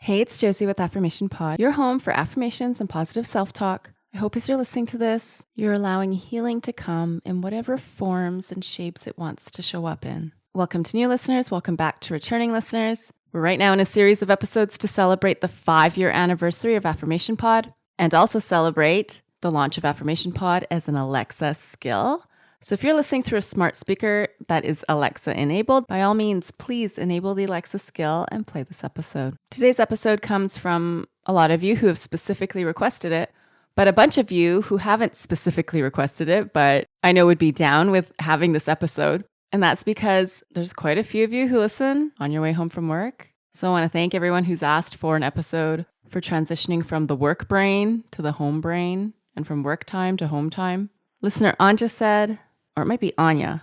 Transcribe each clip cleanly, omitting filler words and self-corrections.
Hey, it's Josie with Affirmation Pod, your home for affirmations and positive self-talk. I hope as you're listening to this, you're allowing healing to come in whatever forms and shapes it wants to show up in. Welcome to new listeners. Welcome back to returning listeners. We're right now in a series of episodes to celebrate the 5-year anniversary of Affirmation Pod and also celebrate the launch of Affirmation Pod as an Alexa skill. So if you're listening through a smart speaker that is Alexa enabled, by all means, please enable the Alexa skill and play this episode. Today's episode comes from a lot of you who have specifically requested it, but a bunch of you who haven't specifically requested it, but I know would be down with having this episode. And that's because there's quite a few of you who listen on your way home from work. So I want to thank everyone who's asked for an episode for transitioning from the work brain to the home brain and from work time to home time. Listener Anja said, or it might be Anya.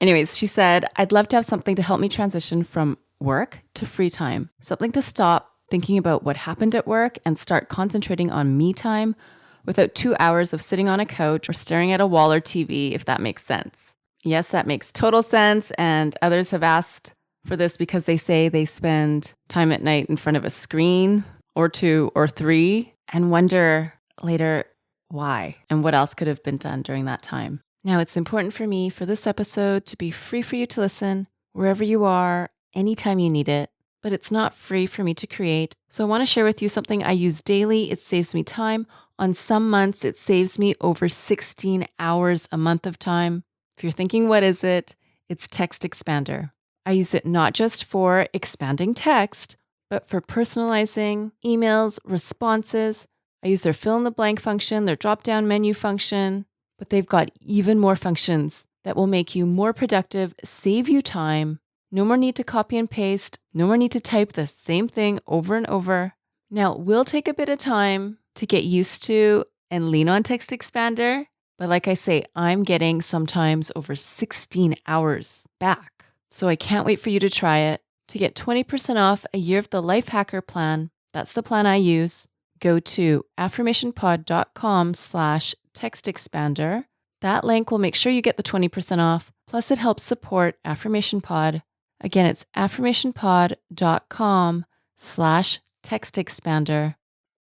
Anyways, she said, I'd love to have something to help me transition from work to free time. Something to stop thinking about what happened at work and start concentrating on me time without 2 hours of sitting on a couch or staring at a wall or TV, if that makes sense. Yes, that makes total sense. And others have asked for this because they say they spend time at night in front of a screen or 2 or 3 and wonder later why and what else could have been done during that time. Now, it's important for me for this episode to be free for you to listen wherever you are, anytime you need it, but it's not free for me to create. So I want to share with you something I use daily. It saves me time. On some months, it saves me over 16 hours a month of time. If you're thinking, what is it? It's TextExpander. I use it not just for expanding text, but for personalizing emails, responses. I use their fill in the blank function, their drop-down menu function, but they've got even more functions that will make you more productive, save you time. No more need to copy and paste. No more need to type the same thing over and over. Now, it will take a bit of time to get used to and lean on TextExpander. But like I say, I'm getting sometimes over 16 hours back. So I can't wait for you to try it. To get 20% off a year of the Life Hacker plan, that's the plan I use, go to affirmationpod.com/TextExpander. That link will make sure you get the 20% off. Plus, it helps support Affirmation Pod. Again, it's affirmationpod.com/TextExpander.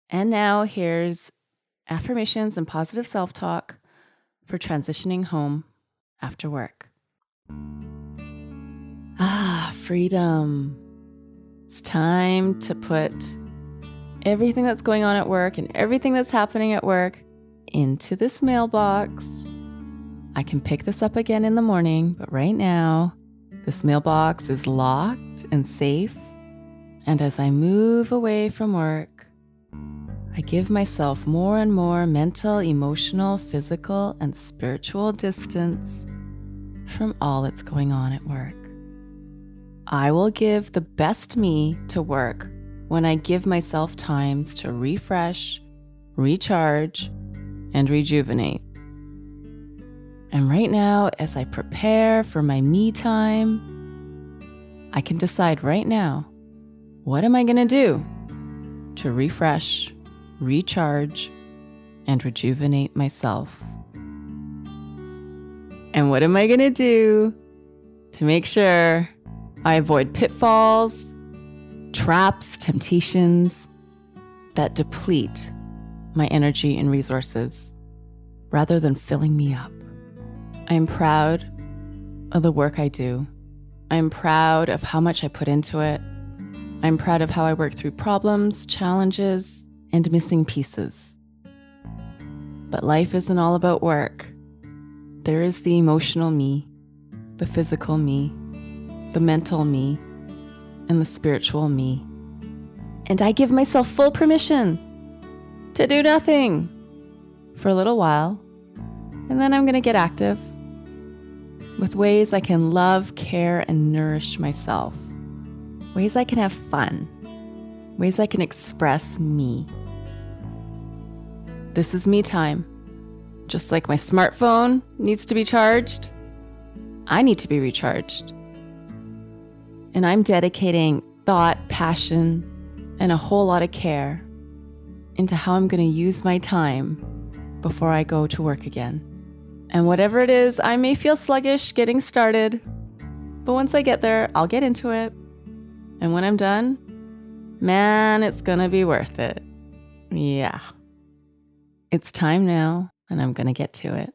And now here's affirmations and positive self-talk for transitioning home after work. Freedom. It's time to put everything that's going on at work and everything that's happening at work into this mailbox. I can pick this up again in the morning, but right now, this mailbox is locked and safe. And as I move away from work, I give myself more and more mental, emotional, physical, and spiritual distance from all that's going on at work. I will give the best me to work when I give myself times to refresh, recharge, and rejuvenate. And right now, as I prepare for my me time, I can decide right now, what am I going to do to refresh, recharge, and rejuvenate myself? And what am I going to do to make sure I avoid pitfalls, traps, temptations that deplete my energy and resources rather than filling me up? I am proud of the work I do. I'm proud of how much I put into it. I'm proud of how I work through problems, challenges, and missing pieces. But life isn't all about work. There is the emotional me, the physical me, the mental me, and the spiritual me. And I give myself full permission to do nothing for a little while. And then I'm going to get active with ways I can love, care, and nourish myself. Ways I can have fun. Ways I can express me. This is me time. Just like my smartphone needs to be charged, I need to be recharged. And I'm dedicating thought, passion, and a whole lot of care into how I'm going to use my time before I go to work again. And whatever it is, I may feel sluggish getting started, but once I get there, I'll get into it. And when I'm done, man, it's gonna be worth it. Yeah. It's time now, and I'm gonna get to it.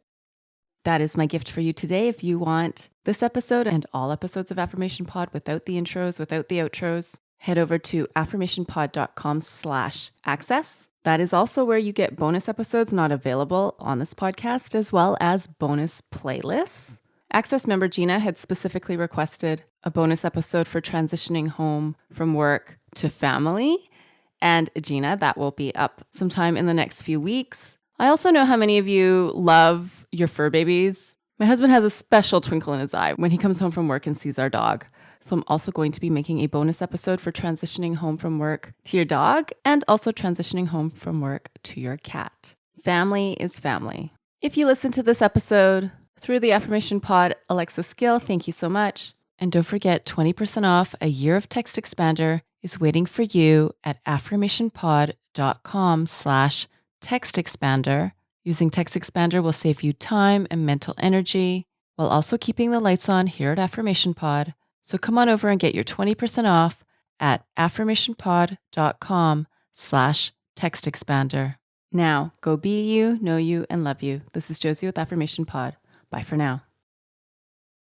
That is my gift for you today. If you want this episode and all episodes of Affirmation Pod without the intros, without the outros, head over to affirmationpod.com/access. That is also where you get bonus episodes not available on this podcast, as well as bonus playlists. Access member Gina had specifically requested a bonus episode for transitioning home from work to family. And Gina, that will be up sometime in the next few weeks. I also know how many of you love your fur babies. My husband has a special twinkle in his eye when he comes home from work and sees our dog. So I'm also going to be making a bonus episode for transitioning home from work to your dog and also transitioning home from work to your cat. Family is family. If you listen to this episode through the Affirmation Pod Alexa Skill, thank you so much. And don't forget, 20% off a year of TextExpander is waiting for you at affirmationpod.com/TextExpander. Using TextExpander will save you time and mental energy while also keeping the lights on here at Affirmation Pod. So come on over and get your 20% off at affirmationpod.com/TextExpander. Now, go be you, know you, and love you. This is Josie with Affirmation Pod. Bye for now.